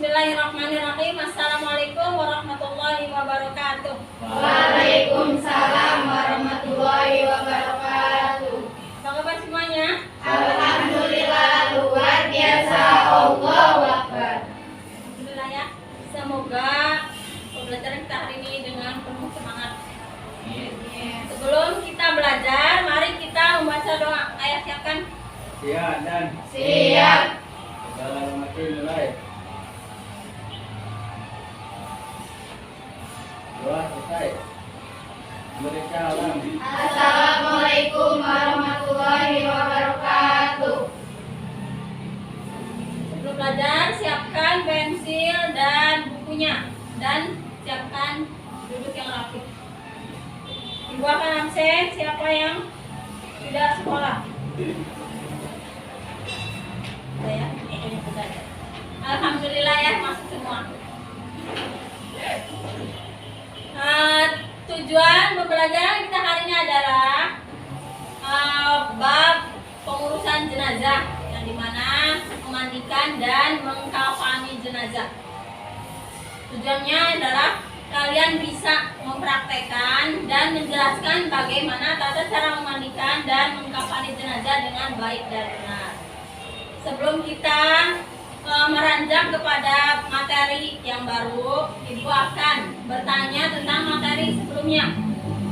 Bismillahirrahmanirrahim. Assalamualaikum warahmatullahi wabarakatuh. Waalaikumsalam warahmatullahi wabarakatuh. Apa kabar semuanya? Alhamdulillah, luar biasa. Allahu Akbar. Alhamdulillah ya. Semoga pembelajaran kita hari ini dengan penuh semangat. Sebelum kita belajar, mari kita membaca doa. Ayat siapkan. Siap dan Siap. Bismillahirrahmanirrahim. Doa selesai. Mereka alam. Assalamualaikum warahmatullahi wabarakatuh. Sebelum belajar, siapkan pensil dan bukunya. Dan siapkan duduk yang rapi. Ibu akan absen siapa yang tidak sekolah. Ya, alhamdulillah ya, masuk semua. Tujuan pembelajaran kita hari ini adalah bab pengurusan jenazah, yang dimana memandikan dan mengkafani jenazah. Tujuannya adalah kalian bisa mempraktekkan dan menjelaskan bagaimana tata cara memandikan dan mengkafani jenazah dengan baik dan benar. Sebelum kita meranjak kepada materi yang baru, Ibu akan bertanya tentang materi sebelumnya,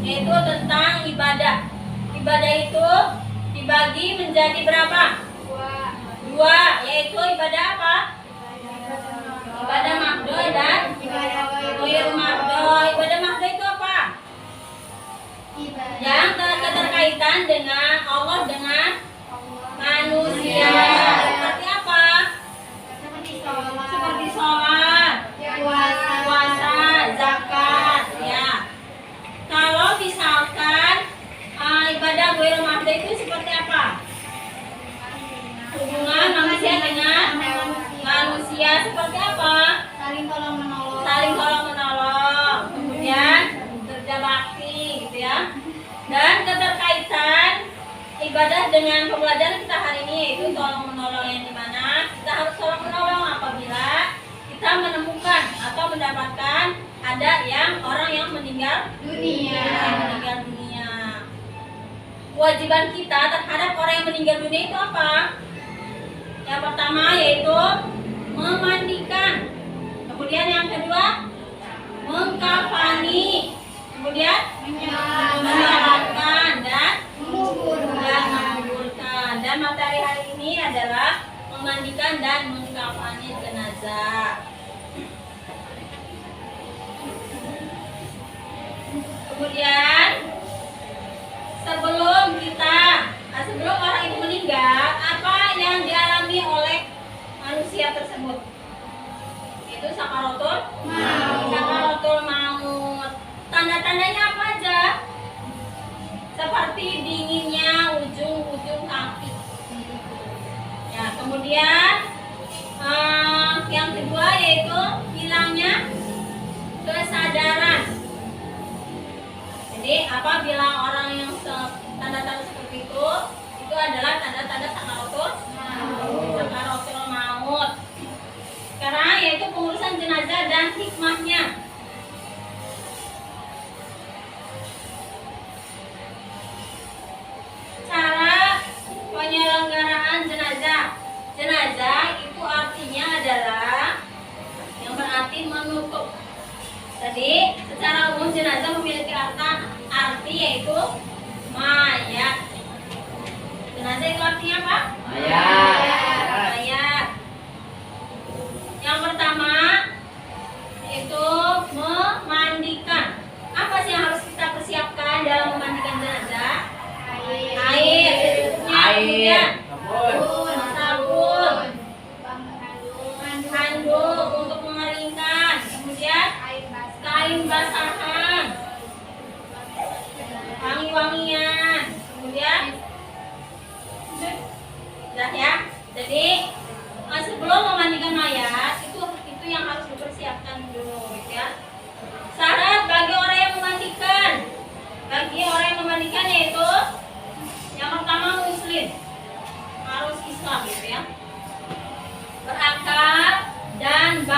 yaitu tentang ibadah. Ibadah itu dibagi menjadi berapa? Dua, yaitu ibadah apa? Ibadah mahdo dan ghair mahdo. Ibadah mahdo itu apa? Yang keterkaitan dengan Allah, dengan manusia. Seperti apa? Seperti sholat, puasa, zakat, ya. Kalau misalkan ibadah ghair mahdo itu seperti apa? Hubungan manusia dengan manusia seperti apa? Saling tolong menolong. Saling tolong menolong, kemudian kerja bakti, gitu ya. Dan keterkaitan ibadah dengan pembelajaran kita hari ini yaitu tolong menolong, yang dimana kita harus tolong menolong apabila kita menemukan atau mendapatkan ada orang yang meninggal dunia. Kewajiban kita terhadap orang yang meninggal dunia itu apa? Yang pertama yaitu memandikan, kemudian yang kedua mengkafani, kemudian menyalatkan dan menguburkan. Dan materi hari ini adalah memandikan dan mengkafani jenazah. Kemudian sebelum orang itu meninggal, apa yang dialami oleh manusia tersebut? Itu sakaratul maut. Tanda-tandanya apa aja? Seperti dinginnya ujung-ujung kaki. Ya, kemudian yang kedua yaitu hilangnya kesadaran. Jadi apabila orang yang tanda-tanda seperti itu adalah tanda-tanda sakaratul maut. Sekarang yaitu pengurusan jenazah dan hikmahnya. Cara penyelenggaraan jenazah. Jenazah itu artinya adalah yang berarti menutup. Jadi secara umum jenazah memiliki arti yaitu mayat. Jenazah itu artinya apa? Mayat. Yang pertama itu memandikan. Apa sih yang harus kita persiapkan dalam memandikan jenazah? Air. Kemudian sabun, handuk untuk mengeringkan, kemudian kain basahan, wangi-wangian, kemudian sudah ya. Jadi sebelum memandikan mayat itu yang harus dipersiapkan dulu, gitu ya. Syarat bagi orang yang memandikan, yaitu yang pertama muslim, harus Islam, gitu ya. Berakal dan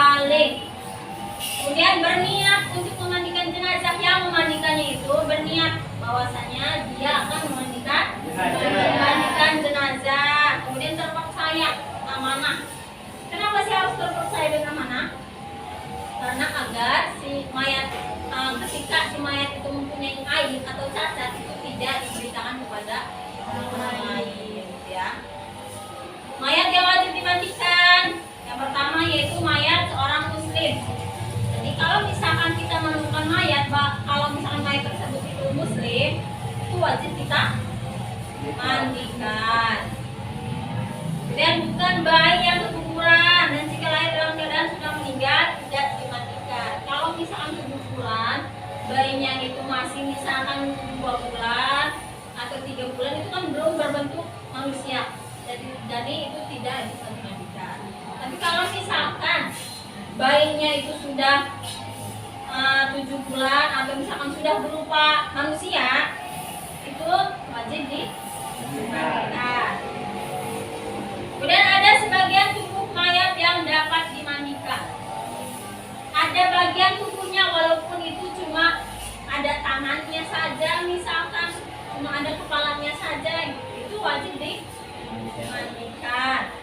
bahwasanya dia akan memandikan jenazah. Kemudian terpercaya amanah. Kenapa sih harus terpercaya dengan amanah? Karena agar si mayat ketika si mayat itu mempunyai aib atau cacat itu tidak diberitakan kepada orang lain, ya. Mayat yang wajib dimandikan, yang pertama yaitu mayat seorang muslim. Jadi kalau misalkan kita menemukan mayat, kalau misalkan mayat tersebut itu muslim, itu wajib kita mandikan. Dan bukan bayi yang keguguran dan jika lahir dalam keadaan sudah meninggal tidak dimandikan. Kalau misalkan keguguran, bayinya itu masih misalkan 2 bulan atau 3 bulan, itu kan belum berbentuk manusia. Jadi itu tidak bisa dimandikan. Tapi kalau misalkan bayinya itu sudah 7 bulan atau misalkan sudah berupa manusia, itu wajib dimandikan. Kemudian ada sebagian tubuh mayat yang dapat dimandikan. Ada bagian tubuhnya walaupun itu cuma ada tangannya saja, misalkan cuma ada kepalanya saja, itu wajib dimandikan.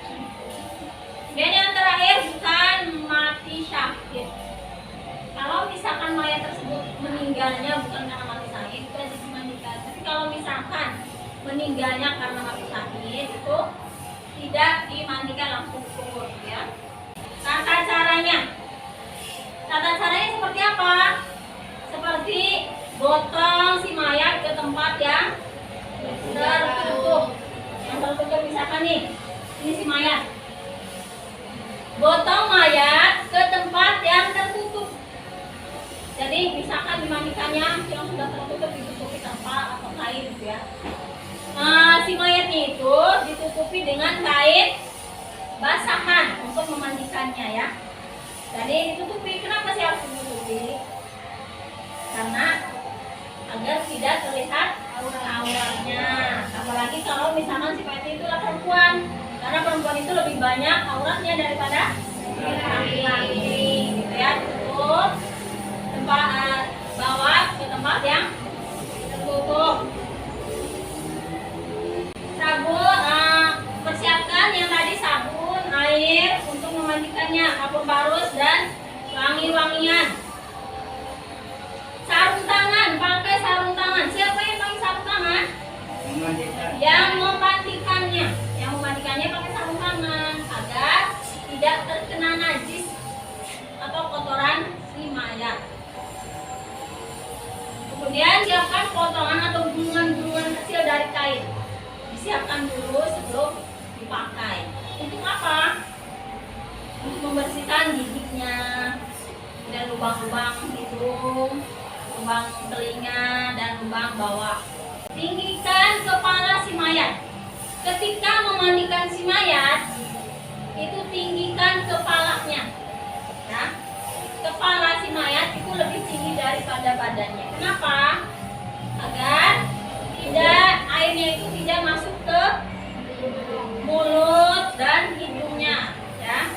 Dan yang terakhir bukan mati syahid. Kalau misalkan mayat tersebut meninggalnya bukan karena mati syahid, itu wajib dimandikan. Tapi kalau misalkan meninggalnya karena mati syahid, itu tidak dimandikan, langsung kubur, ya. Tata caranya seperti apa? Seperti gotong si mayat ke tempat yang tertutup. Yang tertutup misalkan nih, ini si mayat. Gotong mayat ke tempat yang tertutup. Jadi misalkan dimandikannya yang sudah tertutup ditutupi tanpa atau kain, gitu ya. Si mayatnya itu ditutupi dengan kain basahan untuk memandikannya, ya. Jadi ditutupi. Kenapa sih harus ditutupi? Karena agar tidak terlihat auratnya. Apalagi kalau misalkan si mayat itu adalah perempuan, karena perempuan itu lebih banyak auratnya daripada laki-laki, gitu ya. Tutup tempat, bawa ke tempat yang tertutup. Sabun, persiapkan yang tadi sabun, air untuk memandikannya, kapur barus dan wangi-wangian. Sarung tangan, pakai sarung tangan. Siapa yang pakai sarung tangan? Yang memandikannya. Yang memandikannya pakai sarung tangan agar tidak terkena najis atau kotoran si mayat. Kemudian siapkan potongan atau gulungan-gulungan kecil dari kain. Disiapkan dulu sebelum dipakai. Untuk apa? Untuk membersihkan giginya dan lubang-lubang hidung, lubang telinga dan lubang bawah. Tinggikan kepala si mayat. Ketika memandikan si mayat, itu tinggikan kepalanya. Ya. Kepala si mayat itu lebih tinggi daripada badannya. Kenapa? Agar airnya itu tidak masuk ke mulut dan hidungnya, ya.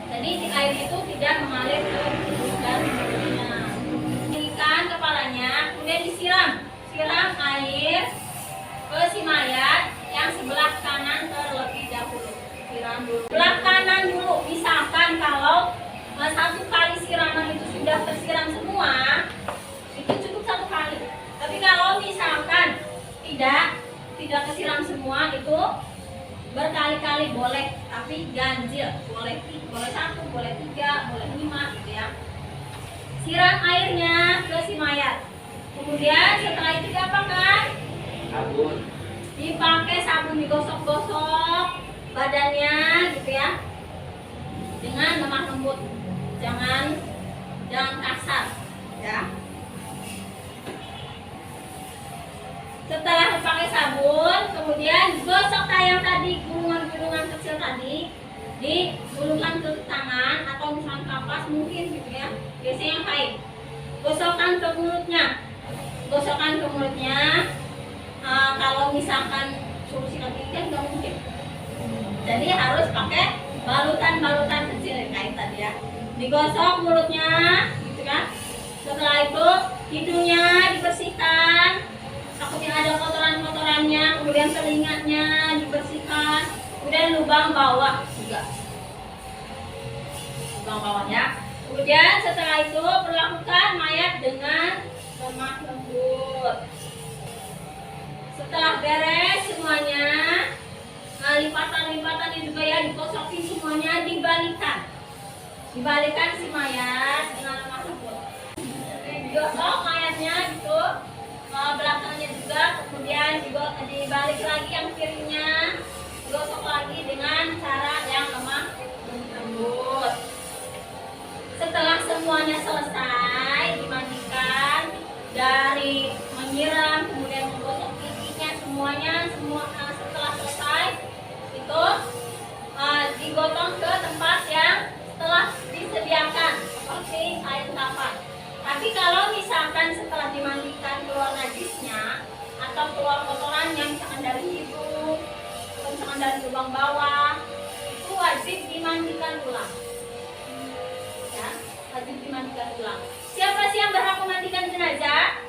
Jadi air itu tidak mengalir ke hidung dan hidungnya. Tinggikan kepalanya, kemudian siram air ke si mayat yang sebelah kanan terlebih dahulu. Siram dulu. Sebelah kanan dulu. Misalkan kalau satu kali siraman itu sudah tersiram semua, itu cukup 1 kali. Tapi kalau misalkan tidak kesiram semua, itu berkali-kali boleh, tapi ganjil. Boleh 1, boleh 3, boleh 5, gitu ya. Siram airnya ke si mayat. Kemudian setelah itu diapakan? Sabun. Dipakai sabun, digosok-gosok badannya, gitu ya. Dengan lemah lembut. Jangan kasar, ya. Setelah dipakai sabun, kemudian gosok yang tadi, gulungan-gulungan kecil tadi digulungkan ke tangan atau misalnya kapas mungkin, gitu ya. Biasanya yang kain. Gosokkan ke mulutnya. Kalau misalkan solusi lagi kan nggak mungkin. Jadi harus pakai balutan kecil yang kain tadi, ya. Digosok mulutnya, gitu kan. Setelah itu hidungnya dibersihkan, takutnya ada kotoran-kotorannya, kemudian telinganya dibersihkan, kemudian lubang bawah juga, lubang bawah ya. Kemudian setelah itu perlakukan mayat dengan lemah lembut. Setelah beres semuanya, lipatan-lipatannya juga ya dikosokin semuanya, dibalikan si mayat dengan lemah lembut. Digosok mayatnya gitu, belakangnya juga, kemudian dibalik lagi yang kirinya, digosok lagi dengan cara yang lemah lembut. Setelah semuanya selesai dimandikan, dari menyiram kemudian menggosok giginya semuanya, setelah selesai itu digotong ke tempat yang telah disediakan seperti kain kafan. Tapi kalau misalkan setelah dimandikan keluar najisnya atau keluar kotorannya, misalkan dari hidung atau misalkan dari lubang bawah, itu wajib dimandikan ulang. Ya, wajib dimandikan ulang. Siapa sih yang berhak memandikan jenazah?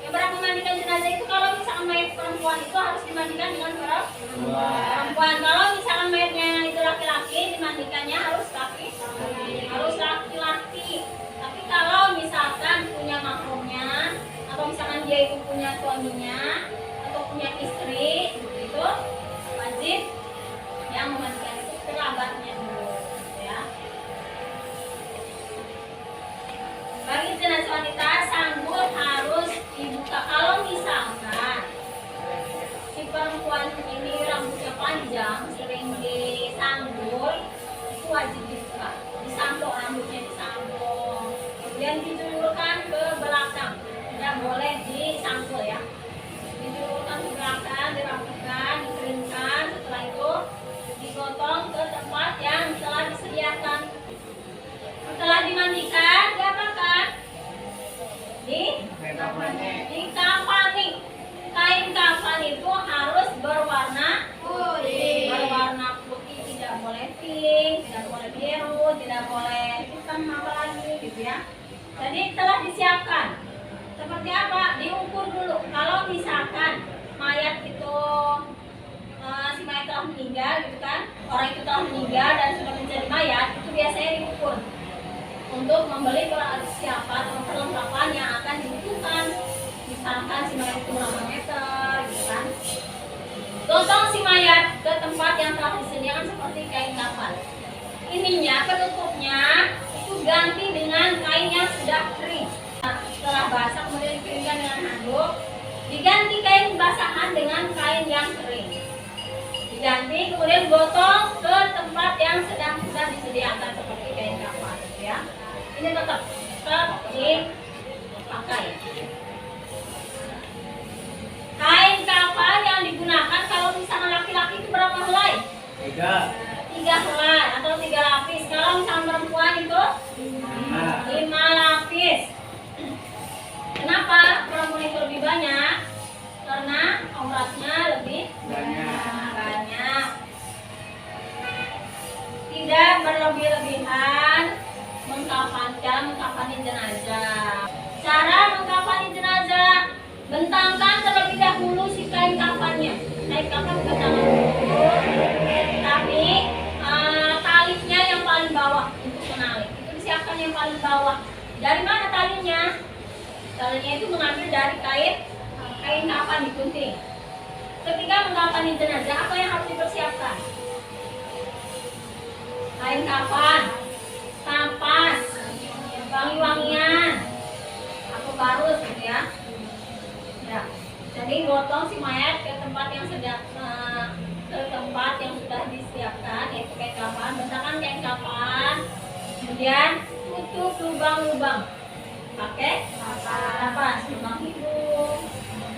Yang berhak memandikan jenazah itu kalau misalkan mayat perempuan itu harus dimandikan dengan perempuan. Kalau misalkan mayatnya itu laki-laki, dimandikannya harus laki-laki. Tapi kalau misalkan punya mahramnya atau misalkan dia itu punya suaminya atau punya istri, itu wajib yang memandikan itu kerabatnya dulu, ya. Bagi jenazah wanita, sanggul harus dibuka. Kalau misalkan si perempuan ini rambutnya panjang, sering disanggul, itu wajib dibuka. Disambung rambutnya, disambung. Kemudian dijulurkan ke belakang. Tidak boleh disanggul ya. Dijulurkan ke belakang, dirapikan, dikeringkan. Setelah itu digotong ke tempat yang telah disediakan. Setelah dimandikan, diapakan? Dikafani. Kain kafan itu harus berwarna putih. Berwarna putih, tidak boleh pink, tidak boleh biru, tidak boleh hitam apa lagi gitu ya. Jadi telah disiapkan. Seperti apa? Diukur dulu. Kalau misalkan mayat itu si mayat telah meninggal gitu kan, orang itu telah meninggal dan sudah menjadi mayat, itu biasanya diukur untuk membeli persiapan atau perlengkapan yang akan dibutuhkan. Misalkan si mayat itu berapa meter gitu kan. Gotong si mayat ke tempat yang telah disediakan seperti kain kafan. Ininya, penutupnya itu ganti dengan kain yang sudah kering. Setelah basah kemudian dikeringkan dengan handuk, diganti kain basahan dengan kain yang kering. Diganti kemudian gotong ke tempat yang sudah disediakan seperti kain kafan ya. Ini tetap dipakai. Kain kafan yang digunakan kalau misalnya laki-laki itu berapa helai? 3 helai atau 3 lapis. Kalau misalnya perempuan itu 5 lapis. Kenapa perempuan itu lebih banyak? Karena auratnya lebih banyak. Tidak berlebih-lebihan mengkafani jenazah. Cara mengkafani jenazah, bentangkan terlebih dahulu si kain kafannya. Kain kafan bentangkan dulu, tapi talinya yang paling bawah untuk menali. Itu disiapkan yang paling bawah. Dari mana talinya? Talinya itu mengambil dari kain kafan digunting. Ketika mengkafani jenazah, apa yang harus dipersiapkan? Kain kafan, kapas, wangi-wangian, atau barus gitu ya. Ya. Jadi gotong si mayat ke tempat yang sudah disiapkan, yaitu kain kafan, bentangkan kain kafan, kemudian tutup lubang-lubang pakai kapas, lubang hidung,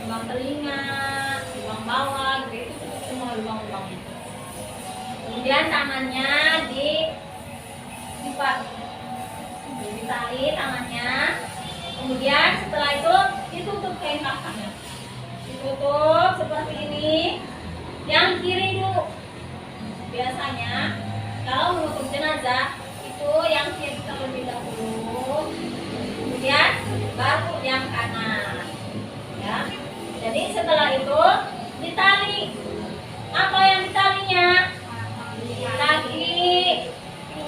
lubang telinga, lubang bawah, gitu, itu tutup semua lubang-lubangnya. Kemudian tangannya ditali tangannya, kemudian setelah itu ditutup kain kafannya, ditutup seperti ini. Yang kiri dulu, biasanya kalau menutup jenazah itu yang kiri terlebih dahulu, kemudian baru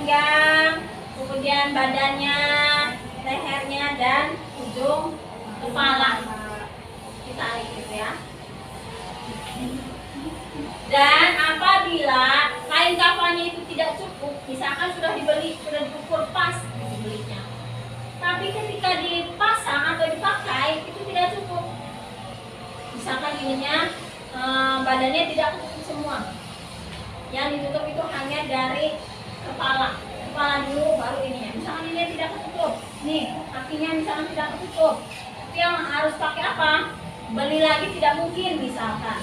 pinggang, kemudian badannya, lehernya, dan ujung kepala. Ditarik gitu ya. Dan apabila kain kafannya itu tidak cukup, misalkan sudah dibeli, sudah diukur pas dibelinya, tapi ketika dipasang atau dipakai itu tidak cukup. Misalkan ininya badannya tidak tutup semua, yang ditutup itu hanya dari kepala dulu, baru ininya. Misalkan ini tidak ketutup, nih kakinya misalkan tidak ketutup, itu yang harus pakai apa? Beli lagi tidak mungkin. Misalkan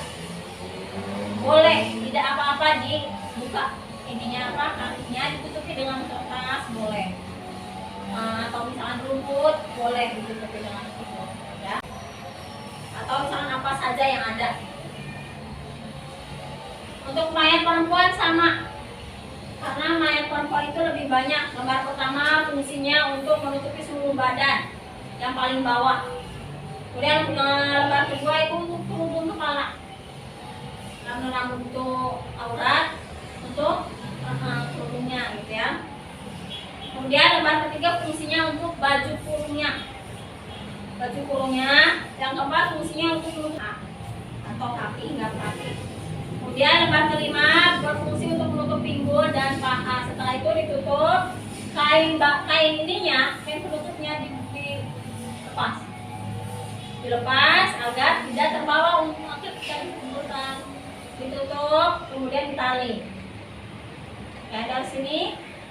boleh tidak apa-apa dibuka ininya apa, kakinya ditutupi dengan kertas boleh, atau misalkan rumput boleh ditutupi dengan itu ya, atau misalkan apa saja yang ada. Untuk mayat perempuan sama, karena mayat perempuan itu lebih banyak. Lembar pertama fungsinya untuk menutupi seluruh badan yang paling bawah, kemudian lembar kedua itu untuk pelindung kepala, rambut untuk aurat, untuk kerudungnya gitu ya. Kemudian lembar ketiga fungsinya untuk baju kurungnya, yang keempat fungsinya untuk luka atau kaki, hingga kaki. Kemudian lembar kelima berfungsi untuk menutup pinggul dan paha. Setelah itu ditutup, kain ininya, kain penutupnya dilepas agar tidak terbawa untuk ketika dikumpulkan. Ditutup, kemudian ditali. Ya, dari sini,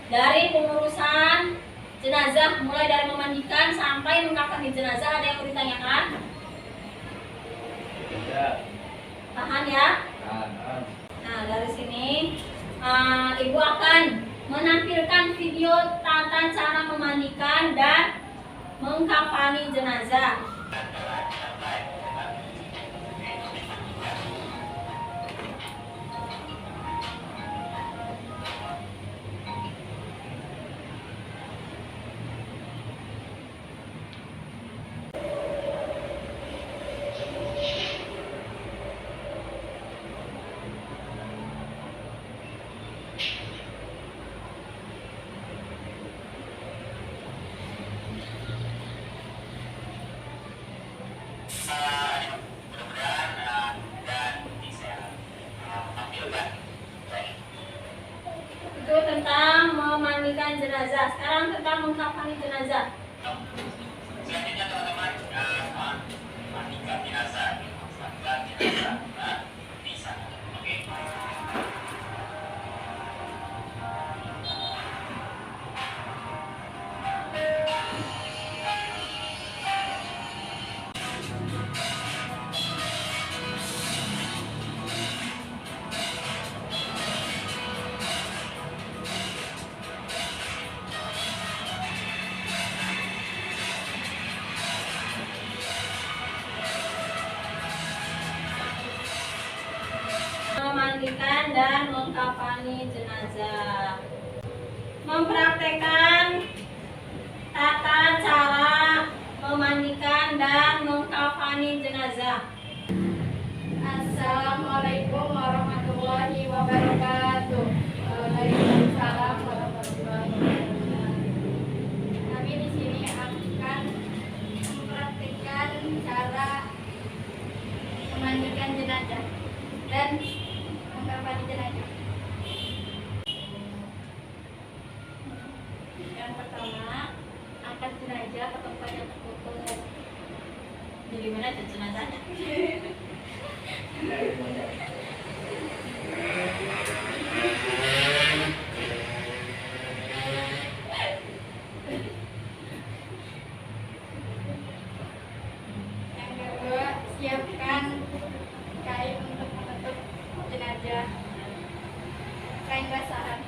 dari pengurusan jenazah, mulai dari memandikan sampai mengkafani jenazah, ada yang mau ditanyakan? Tidak. Tahan ya. Tahan. Nah, dari sini Ibu akan menampilkan video tata cara memandikan dan mengkafani jenazah. Itu tentang memandikan jenazah. Sekarang tentang mengkafani jenazah. Selanjutnya teman-teman mandikan jenazah, bisa, oke. Memandikan dan mengkafani jenazah. Mempraktekkan tata cara memandikan dan mengkafani jenazah. Assalamualaikum warahmatullahi wabarakatuh. Waalaikumsalam warahmatullahi wabarakatuh. Kami di sini akan mempraktikkan cara memandikan jenazah dan mengkafani jenazah. Yang pertama, angkat jenazah ke tempat yang tertutup. Jadi mana tuh jenazahnya? Yang kedua, siapkan kain untuk menutup jenazah, kain basahan.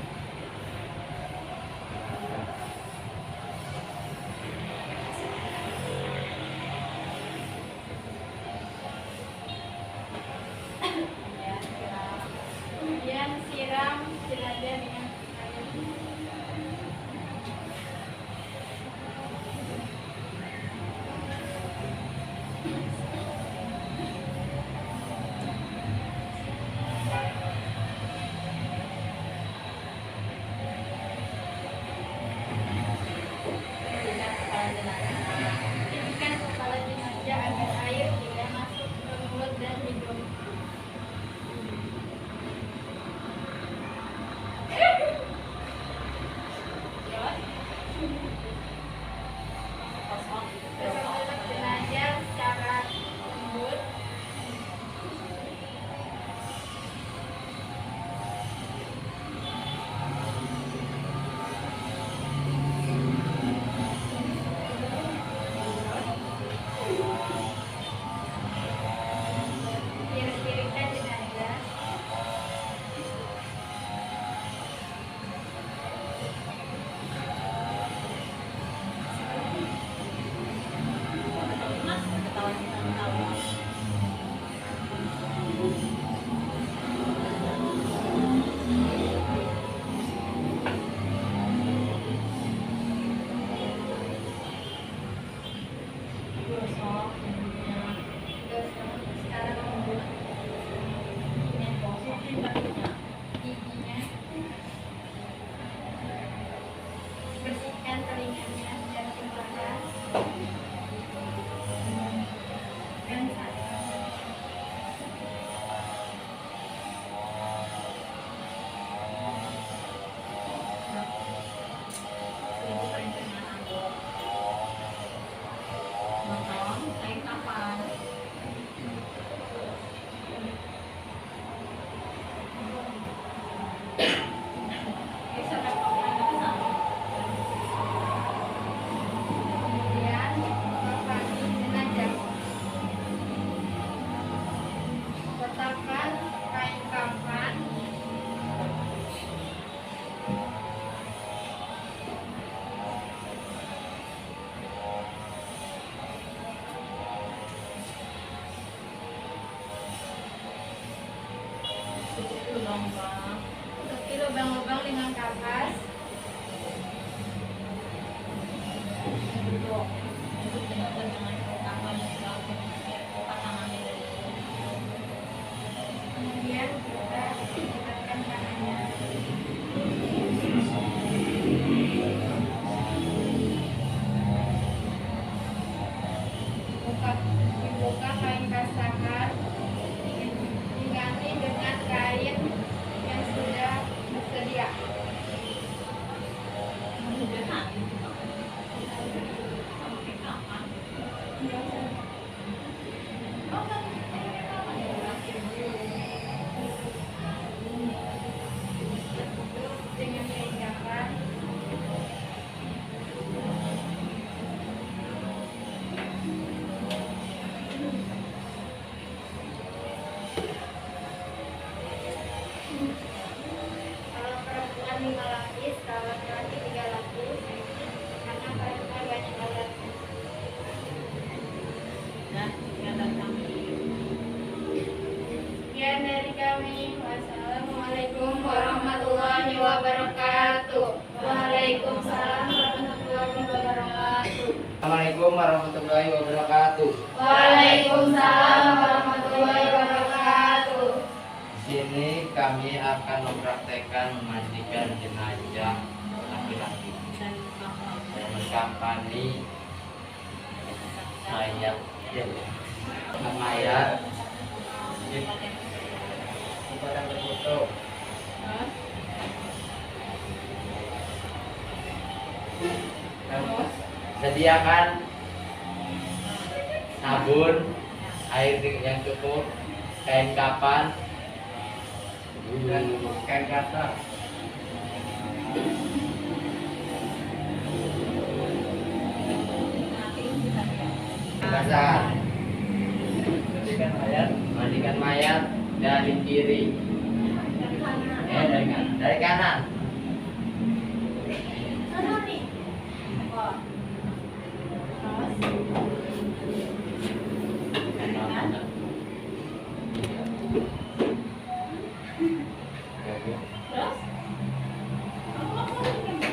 lubang-lubang. Tutupi lubang-lubang dengan kapas. Duduk dengan tangan pasangannya dari Kemudian kita ikatkan tangannya. Dibuka kain kasakan, diganti dengan kain yang sudah tersedia. Dengan kain kapan. Kalau perempuan 5 lapis, kalau laki-laki 3 lapis, karena perempuan banyak alat. dan ikatan kami. Sekian dari kami. Wassalamualaikum warahmatullahi wabarakatuh. Waalaikumsalam warahmatullahi wabarakatuh. Assalamualaikum warahmatullahi wabarakatuh. Waalaikumsalam warahmatullahi wabarakatuh. Di sini kami akan mempraktekkan memandikan jenazah laki-laki Dan mengkampani mayat mayat kepada tertutup. Sediakan sabun, air yang cukup, kain kapan, dan kain kasar. Kasar. Mandikan mayat dari kiri. Dari kanan.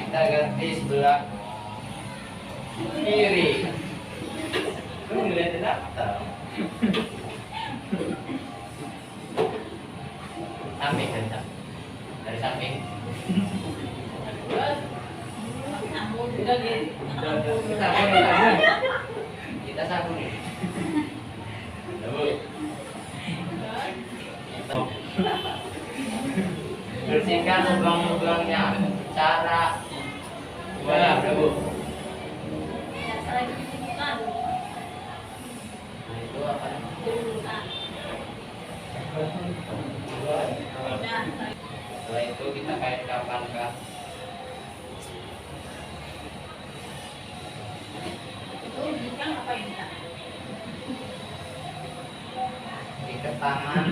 Kita ganti sebelah kiri. Lu ngeliatin apa? Samping kan? Dari samping. sabun juga gitu. Kita sabun nih. Bersihkan lubang-lubangnya. Cara buat Bu. Ya, selain itu kan Itu apa? urusan. Udah, Setelah itu kita kain kapan kah? itu bukan apa yang kita. Ikat tangan.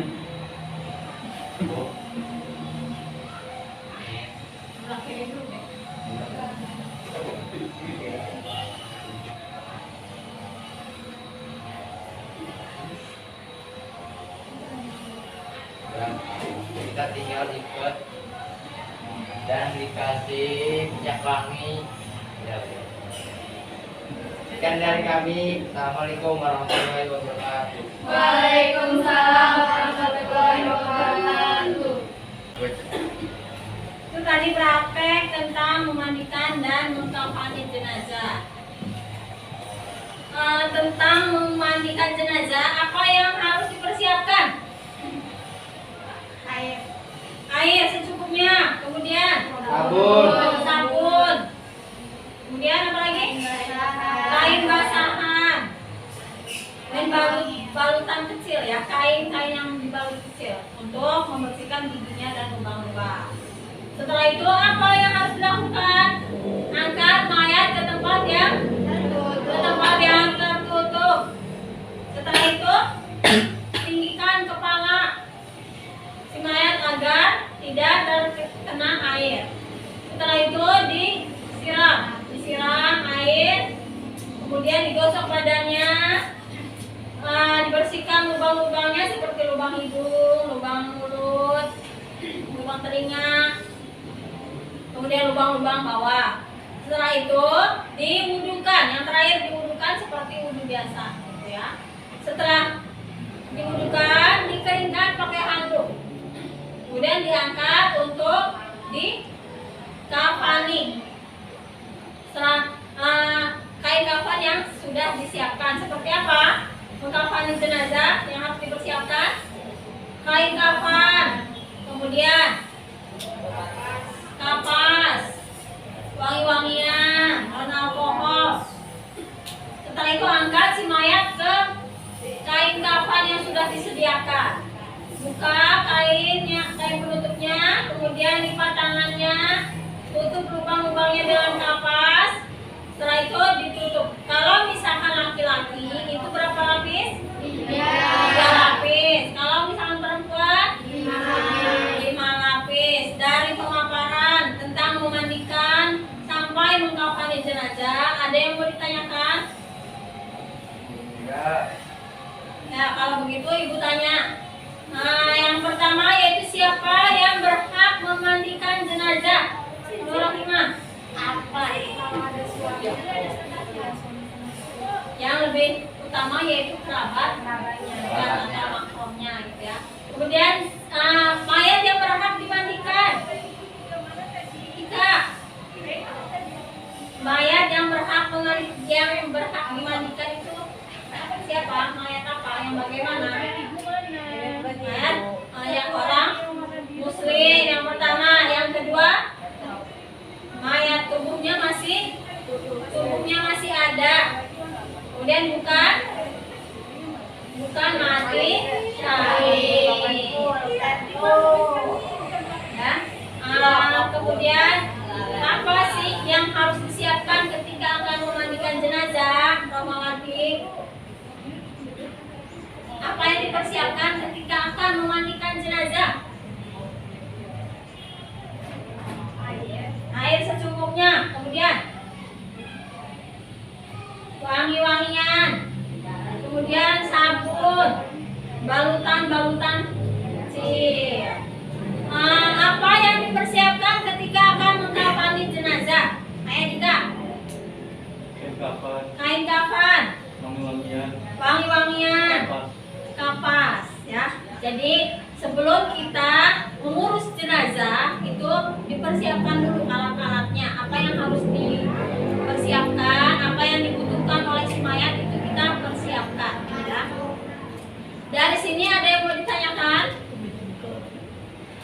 Bu. Sebelah kiri dulu deh. Dan kita tinggal ikat dan dikasih minyak wangi. Ya. Sekian dari kami. Assalamualaikum warahmatullahi wabarakatuh. Waalaikumsalam warahmatullahi wabarakatuh. Itu tadi praktek tentang memandikan dan mengkampani jenazah. Tentang memandikan jenazah, apa yang harus dipersiapkan? Air secukupnya, kemudian sabun, kemudian apa lagi? Kain basahan dan balutan kecil ya, kain yang dibalut kecil untuk membersihkan giginya dan lubang-lubang. Setelah itu apa yang harus dilakukan? Angkat mayat ke tempat yang tertutup. Setelah itu tinggikan kepala si mayat agar tidak terkena air. Setelah itu disiram air, kemudian digosok badannya, dibersihkan lubang-lubangnya seperti lubang hidung, lubang mulut, telinga, kemudian lubang-lubang bawah. Setelah itu diwudukan, yang terakhir diwudukan seperti wudu biasa, gitu ya. Setelah diwudukan, dikeringkan pakai handuk, kemudian diangkat untuk dikafani. Setelah kain kafan yang sudah disiapkan, seperti apa mengkafani jenazah yang harus dipersiapkan? Kain kafan, kemudian kapas, wangi-wangian, dan alkohol. Setelah itu angkat si mayat ke kain kafan yang sudah disediakan. Buka kain penutupnya, kemudian lipat tangannya, tutup lubang-lubangnya dengan kapas. Setelah itu ditutup. Kalau misalkan laki-laki itu berapa lapis? 3 lapis. Kalau misalkan perempuan 5 lapis. Dari pemaparan tentang memandikan sampai mengkafani jenazah, ada yang mau ditanyakan? Enggak. Ya, kalau begitu ibu tanya. Nah, yang pertama yaitu siapa yang berhak memandikan jenazah? Nomor 5. Apa itu? Kalau ada suami, Yang lebih utama yaitu kerabat atau makromnya, gitu ya. Kemudian mayat yang berhak dimandikan. 3. Mayat yang berhak dimandikan itu siapa? Mayat apa? Yang bagaimana? Mayat orang muslim yang pertama, yang kedua mayat tubuhnya masih ada. Kemudian bukan mati syahid. Ya. Kemudian apa sih yang harus disiapkan ketika akan memandikan jenazah? Romawati, apa yang dipersiapkan ketika akan memandikan jenazah? Air secukupnya, kemudian wangi-wangian, kemudian sabun, balutan kecil. Apa yang dipersiapkan ketika akan mengkafani jenazah? Ayat 3. Kain kafan, wangi-wangian, kapas, ya. Jadi sebelum kita mengurus jenazah itu dipersiapkan dulu alat-alatnya. Apa yang harus dipersiapkan, apa yang dibutuhkan oleh si mayat itu kita persiapkan, ya. Dari sini ada yang mau ditanyakan?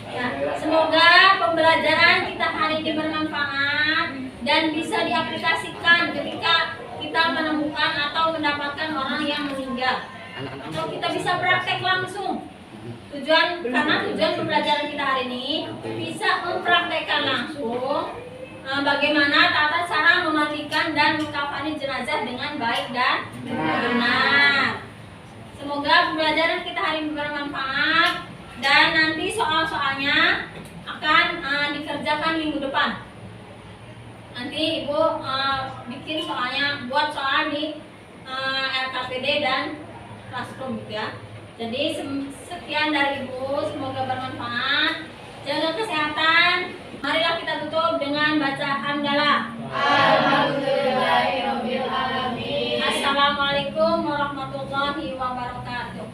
Ya, semoga pembelajaran kita hari ini bermanfaat dan bisa diaplikasikan ketika kita menemukan atau mendapatkan orang yang meninggal, atau kita bisa praktek langsung. Karena tujuan pembelajaran kita hari ini bisa mempraktekkan langsung bagaimana tata cara memandikan dan mengkafani jenazah dengan baik dan benar. Semoga pembelajaran kita hari ini bermanfaat dan nanti soal-soalnya akan dikerjakan minggu depan. Nanti ibu bikin soalnya, buat soal di RKPD dan Classroom, gitu ya. Jadi sekian dari ibu, semoga bermanfaat. Jaga kesehatan. Marilah kita tutup dengan baca hamdalah. Alhamdulillahirobbilalamin. Assalamualaikum warahmatullahi wabarakatuh.